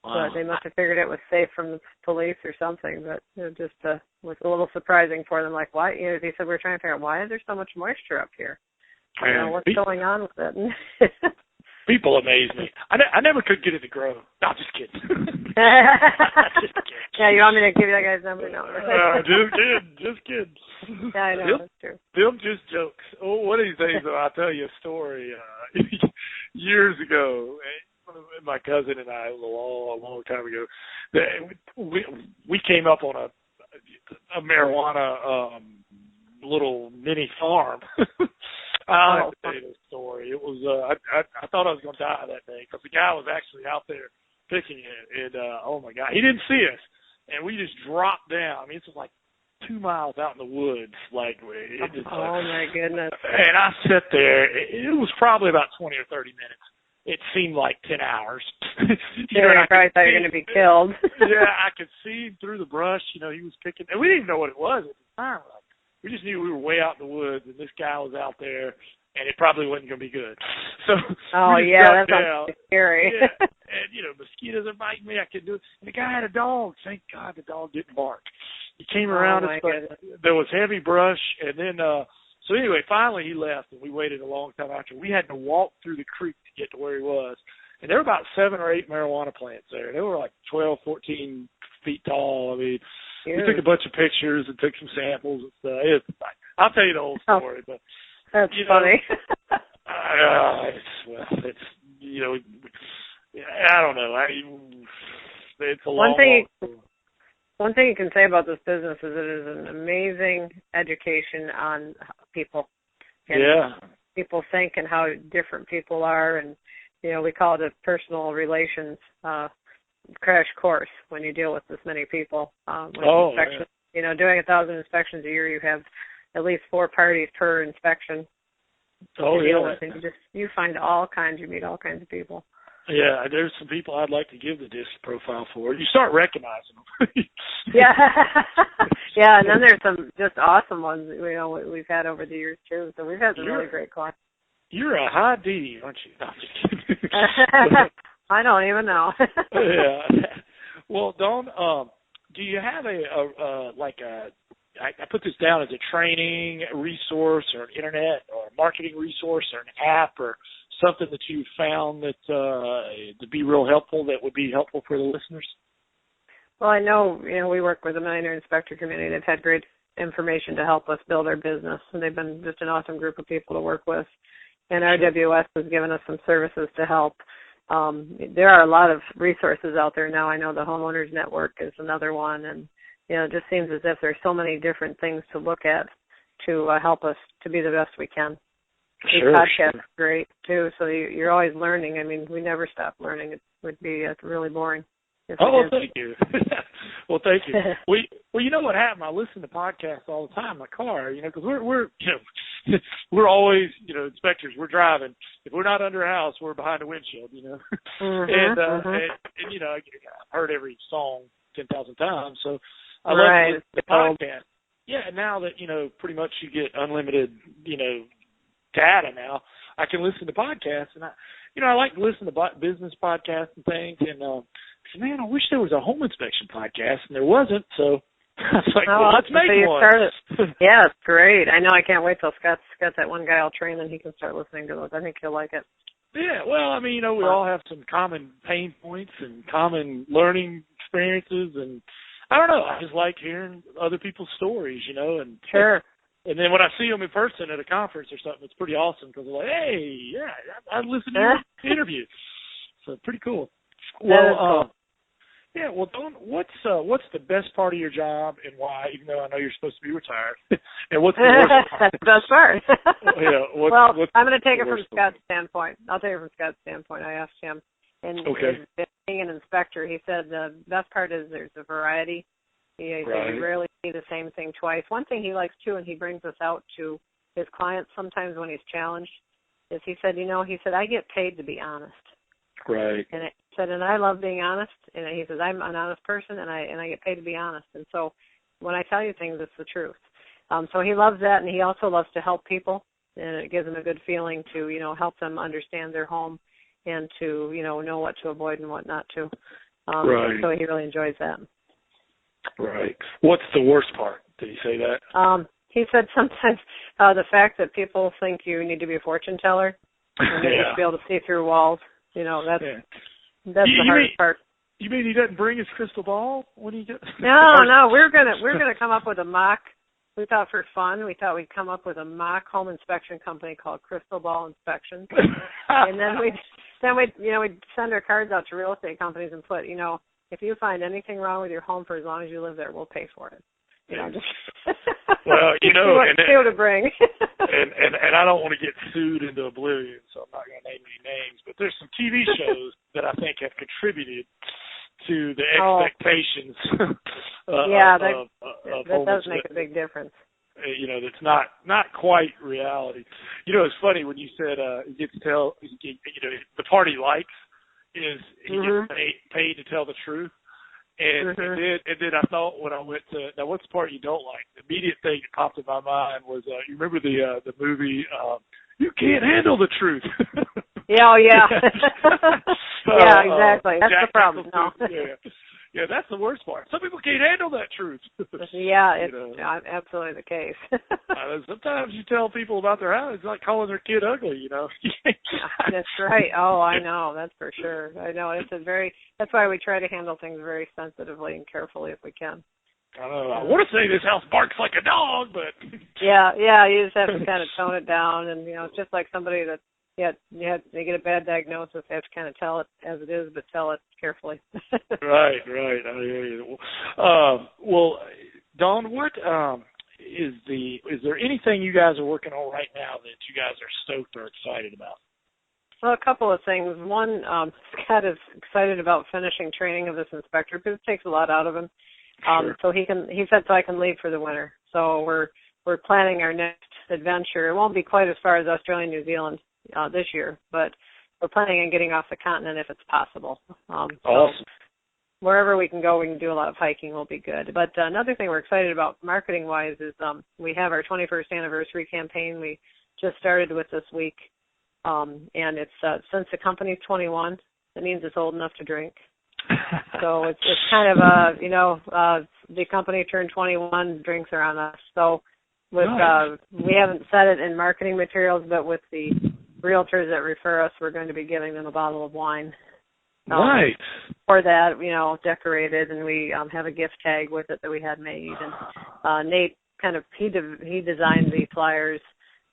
Wow. But they must have figured it was safe from the police or something. But it just was a little surprising for them. Like, why? They said, we're trying to figure out, why is there so much moisture up here? What's going on with it? People amaze me. I never could get it to grow. No, just kidding. Yeah, you want me to give you that guy's number? No. Just kidding. Yeah, I know, that's true. Them just jokes. Oh, one of these days, I'll tell you a story. Years ago, my cousin and I, a long time ago, we came up on a marijuana little mini farm. I like to tell you this story. It was I thought I was going to die that day because the guy was actually out there picking it, and oh my God, he didn't see us, and we just dropped down. I mean, it's like 2 miles out in the woods, like it just, oh my goodness! And I sat there. It was probably about 20 or 30 minutes. It seemed like 10 hours. I probably thought you were going to be killed. Yeah, I could see through the brush. He was picking, and we didn't even know what it was at the time. We just knew we were way out in the woods, and this guy was out there, and it probably wasn't going to be good. So that sounds scary. Yeah, and mosquitoes are biting me. I couldn't do it. And the guy had a dog. Thank God the dog didn't bark. He came around us, but there was heavy brush, and then so anyway, finally he left, and we waited a long time after. We had to walk through the creek to get to where he was, and there were about 7 or 8 marijuana plants there. They were like 12, 14 feet tall. I mean. We took a bunch of pictures and took some samples and stuff. I'll tell you the whole story, but that's funny. I don't know. It's a long. One thing you can say about this business is it is an amazing education on people. And people think and how different people are, and we call it a personal relations crash course when you deal with this many people. With inspections. Yeah. Doing 1,000 inspections a year, you have at least 4 parties per inspection. Oh, deal with, and you find all kinds. You meet all kinds of people. Yeah, there's some people I'd like to give the disc profile for. You start recognizing them. Yeah, and then there's some just awesome ones we've had over the years too. So we've had some really great clients. You're a high D, aren't you? No, I'm just kidding. I don't even know. Yeah. Well, Dawn, do you have I put this down as a training resource or an internet or a marketing resource or an app or something that you found that to be real helpful, that would be helpful for the listeners? Well, I know, we work with the Millionaire Inspector community. They've had great information to help us build our business, and they've been just an awesome group of people to work with. And RWS has given us some services to help. There are a lot of resources out there now. I know the Homeowners Network is another one, and it just seems as if there's so many different things to look at to help us to be the best we can. Sure, podcasts are great too, so you're always learning. I mean, we never stop learning. It would be really boring. Thank you. Well, thank you. Well, you know what happened? I listen to podcasts all the time in my car, because we're always, inspectors. We're driving. If we're not under a house, we're behind a windshield, And I've heard every song 10,000 times, so I love the podcast. Yeah, now that pretty much you get unlimited, data now, I can listen to podcasts, and I like to listen to business podcasts and things, and man, I wish there was a home inspection podcast, and there wasn't, so I was like, let's make one. Yeah, it's great. I know. I can't wait till Scott's got that one guy I'll train, and he can start listening to those. I think he'll like it. Yeah, well, we all have some common pain points and common learning experiences, and I don't know, I just like hearing other people's stories, and sure. And then when I see them in person at a conference or something, it's pretty awesome because they're like, hey, yeah, I listened to your interview. So pretty cool. Well, yeah. Well, Dawn, what's the best part of your job and why? Even though I know you're supposed to be retired, and what's the worst part? That's the best part. Yeah. I'm going to take it from Scott's standpoint. I'll take it from Scott's standpoint. I asked him, and being an inspector, he said the best part is there's a variety. He rarely see the same thing twice. One thing he likes too, and he brings us out to his clients sometimes when he's challenged, is he said, I get paid to be honest. Right. And he said, and I love being honest. And he says, I'm an honest person, and I get paid to be honest. And so when I tell you things, it's the truth. So he loves that, and he also loves to help people, and it gives him a good feeling to, help them understand their home and to, know what to avoid and what not to. Right. So he really enjoys that. Right. What's the worst part? Did he say that? He said sometimes the fact that people think you need to be a fortune teller and they just be able to see through walls. That's the hardest part. You mean he doesn't bring his crystal ball when he gets? No. We're gonna come up with a mock. We thought for fun, we'd come up with a mock home inspection company called Crystal Ball Inspection, and then we'd send our cards out to real estate companies and put, if you find anything wrong with your home for as long as you live there, we'll pay for it. Just well, see what to bring. and I don't want to get sued into oblivion, so I'm not going to name any names. But there's some TV shows that I think have contributed to the expectations. That does make a big difference. That's not quite reality. It's funny when you said you get to tell. The part he likes is he gets paid to tell the truth. And then I thought when I went to, now what's the part you don't like? The immediate thing that popped in my mind was, you remember the movie, You Can't Handle the Truth? Yeah, yeah, exactly. That's Jack the problem. No. Yeah, that's the worst part. Some people can't handle that truth. Yeah, it's absolutely the case. Sometimes you tell people about their house, it's like calling their kid ugly, That's right. Oh, I know. That's for sure. I know. That's why we try to handle things very sensitively and carefully if we can. I know. I want to say this house barks like a dog, but... Yeah, you just have to kind of tone it down. And, it's just like somebody that, they get a bad diagnosis, they have to kind of tell it as it is, but tell it carefully. Right. I hear you. Well, Dawn, what is there anything you guys are working on right now that you guys are stoked or excited about? Well, a couple of things. One, Scott is excited about finishing training of this inspector because it takes a lot out of him. Sure. So he said I can leave for the winter. So we're planning our next adventure. It won't be quite as far as Australia and New Zealand this year, but we're planning on getting off the continent if it's possible. Awesome. So wherever we can go, we can do a lot of hiking will be good. But another thing we're excited about marketing-wise is we have our 21st anniversary campaign we just started with this week. And it's since the company's 21, it means it's old enough to drink. So it's kind of the company turned 21, drinks are on us. So with we haven't said it in marketing materials, but with the realtors that refer us, we're going to be giving them a bottle of wine. Nice. For that, decorated, and we have a gift tag with it that we had made. And Nate he designed the flyers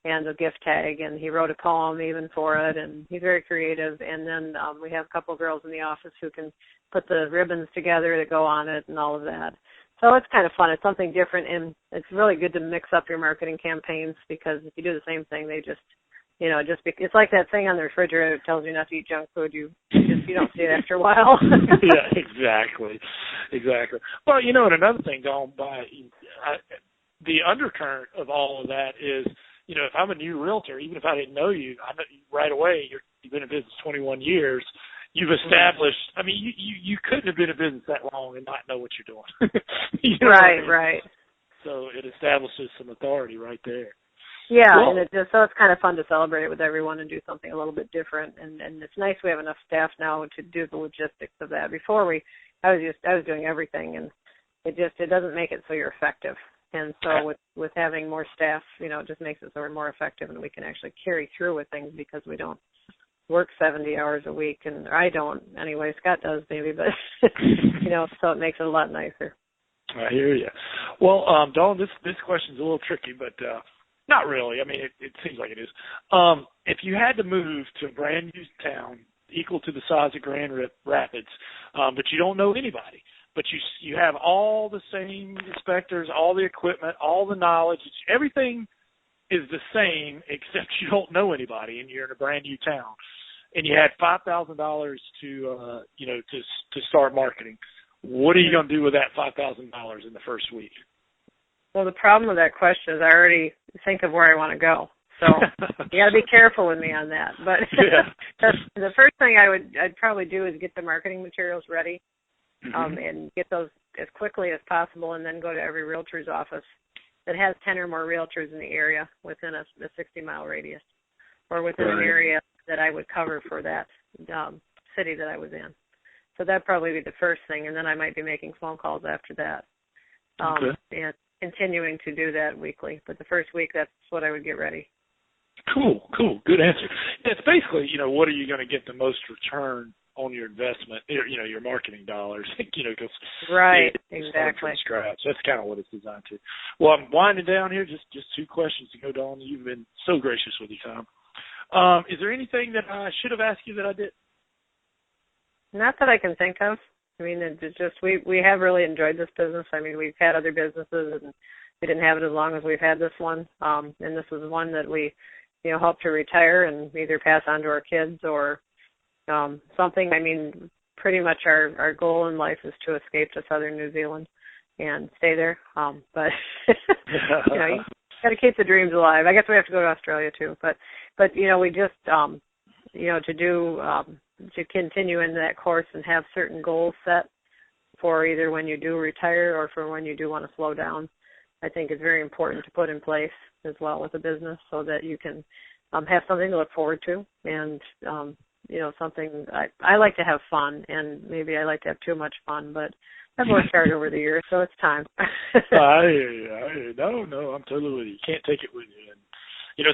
and the gift tag, and he wrote a poem even for it, and he's very creative. And then we have a couple of girls in the office who can put the ribbons together that go on it and all of that. So it's kind of fun. It's something different, and it's really good to mix up your marketing campaigns because if you do the same thing, they just, it's like that thing on the refrigerator that tells you not to eat junk food. You don't see it after a while. Yeah, exactly. Well, and another thing, Dawn, the undercurrent of all of that is, if I'm a new realtor, even if I didn't know you, I know you right away. You've been in business 21 years. You've established. I mean, you couldn't have been in business that long and not know what you're doing. Right. So it establishes some authority right there. Yeah, and it's kind of fun to celebrate it with everyone and do something a little bit different. And it's nice we have enough staff now to do the logistics of that. Before I was doing everything, and it doesn't make it so you're effective. And so with having more staff, it just makes it so we're more effective and we can actually carry through with things because we don't work 70 hours a week. And I don't anyway. Scott does maybe, but, so it makes it a lot nicer. I hear you. Well, Dawn, this question's a little tricky, but not really. I mean, it seems like it is. If you had to move to a brand new town equal to the size of Grand Rapids, but you don't know anybody, but you have all the same inspectors, all the equipment, all the knowledge. Everything is the same except you don't know anybody and you're in a brand new town. And you had $5,000 to start marketing. what are you going to do with that $5,000 in the first week? Well, the problem with that question is I already think of where I want to go. So you got to be careful with me on that. But the first thing I'd probably do is get the marketing materials ready, and get those as quickly as possible, and then go to every realtor's office that has 10 or more realtors in the area within a 60-mile radius, or within an area that I would cover for that city that I was in. So that'd probably be the first thing, and then I might be making phone calls after that, and continuing to do that weekly. But the first week, that's what I would get ready. Cool. Good answer. It's basically, what are you going to get the most return on your investment, your marketing dollars, because exactly. From scratch. That's kind of what it's designed to. Well, I'm winding down here. Just two questions to go, Dawn. You've been so gracious with your time. Is there anything that I should have asked you that I did? Not that I can think of. I mean, it's just we have really enjoyed this business. I mean, we've had other businesses, and we didn't have it as long as we've had this one. And this was one that we, hope to retire and either pass on to our kids or something. I mean, pretty much our goal in life is to escape to southern New Zealand and stay there. But you got to keep the dreams alive. I guess we have to go to Australia too. But we just to continue in that course and have certain goals set for either when you do retire or for when you do want to slow down, I think is very important to put in place as well with a business so that you can have something to look forward to and, something I like to have fun, and maybe I like to have too much fun, but I've worked hard over the years, so it's time. No, I'm totally with you. You can't take it with you. And,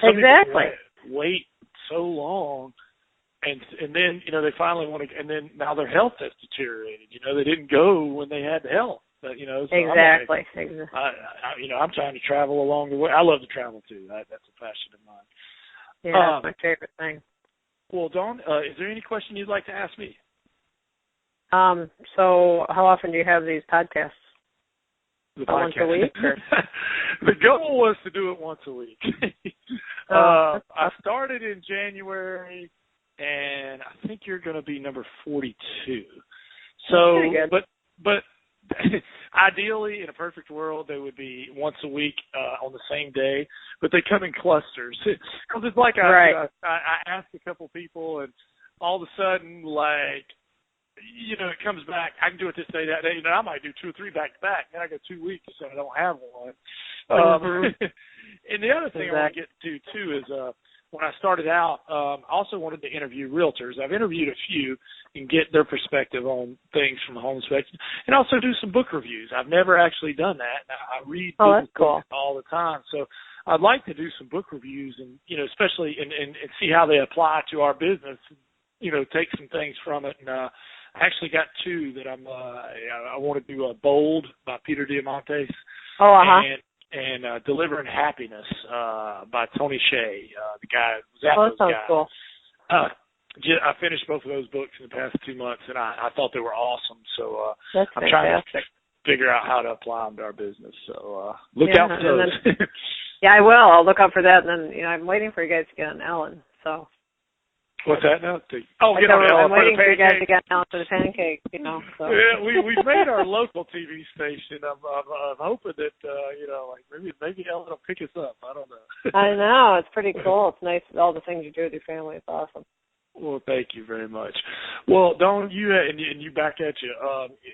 some people wait so long. And then, they finally want to, and then now their health has deteriorated. They didn't go when they had the health. But, so exactly. I'm trying to travel along the way. I love to travel, too. That's a passion of mine. Yeah, that's my favorite thing. Well, Dawn, is there any question you'd like to ask me? So how often do you have these podcasts? Once a week? Or? The goal was to do it once a week. I started in January, and I think you're going to be number 42. So, but ideally, in a perfect world, they would be once a week on the same day, but they come in clusters. Because it's like I asked a couple people, and all of a sudden, it comes back. I can do it this day, that day. I might do 2 or 3 back to back. Then I got 2 weeks, so I don't have one. And the other thing I want to get to, too, is when I started out, I also wanted to interview realtors. I've interviewed a few and get their perspective on things from the home inspection, and also do some book reviews. I've never actually done that. I read business books all the time, so I'd like to do some book reviews and especially and see how they apply to our business. Take some things from it. And I actually got 2 that I want to do. Bold by Peter Diamandis. And Delivering Happiness by Tony Hsieh, the guy. That sounds cool. I finished both of those books in the past 2 months, and I thought they were awesome. So I'm trying to figure out how to apply them to our business. So look out for those. I will. I'll look out for that. And then, I'm waiting for you guys to get on Ellen. So. What's that now? Get on Ellen. I'm waiting for you guys to get on for the pancake, So. Yeah, we've made our local TV station. I'm hoping that, maybe Ellen will pick us up. I don't know. I know. It's pretty cool. It's nice, all the things you do with your family. It's awesome. Well, thank you very much. Well, Dawn, you back at you.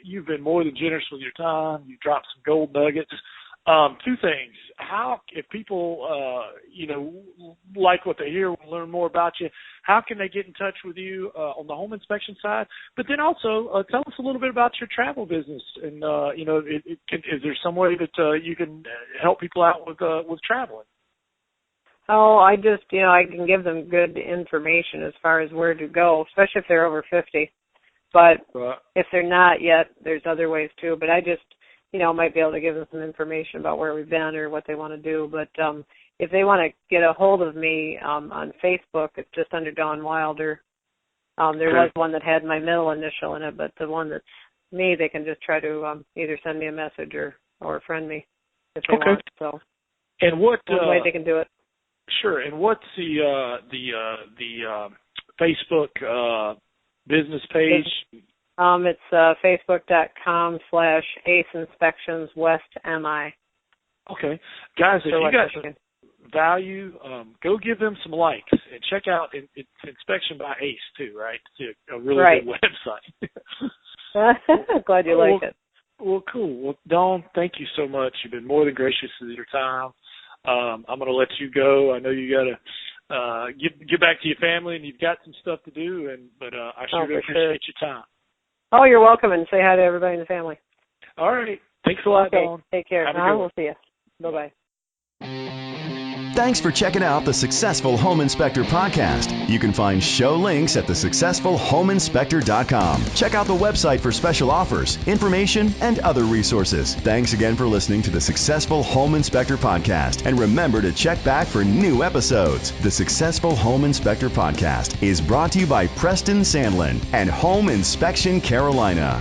You've been more than generous with your time. You dropped some gold nuggets. 2 things. How, if people, like what they hear, want to learn more about you, how can they get in touch with you on the home inspection side? But then also, tell us a little bit about your travel business. And, is there some way that you can help people out with traveling? Oh, I just, I can give them good information as far as where to go, especially if they're over 50. But if they're not yet, there's other ways too. But I just, might be able to give them some information about where we've been or what they want to do. But if they want to get a hold of me on Facebook, it's just under Dawn Wilder. There was one that had my middle initial in it, but the one that's me, they can just try to either send me a message or friend me if they want. So, and what way they can do it? Sure. And what's the Facebook business page? It's facebook.com/ACE-INSPECTIONS-WEST-MI. Okay. Guys, if you got some value, go give them some likes and check out Inspection by ACE too, right? It's a really good website. Glad you like it. Well, cool. Well, Dawn, thank you so much. You've been more than gracious with your time. I'm going to let you go. I know you got to get back to your family, and you've got some stuff to do. But I sure do appreciate your time. Oh, you're welcome, and say hi to everybody in the family. All right. Thanks a lot, Dawn. Take care. We'll see you. Bye-bye. Thanks for checking out the Successful Home Inspector podcast. You can find show links at thesuccessfulhomeinspector.com. Check out the website for special offers, information, and other resources. Thanks again for listening to the Successful Home Inspector podcast. And remember to check back for new episodes. The Successful Home Inspector podcast is brought to you by Preston Sandlin and Home Inspection Carolina.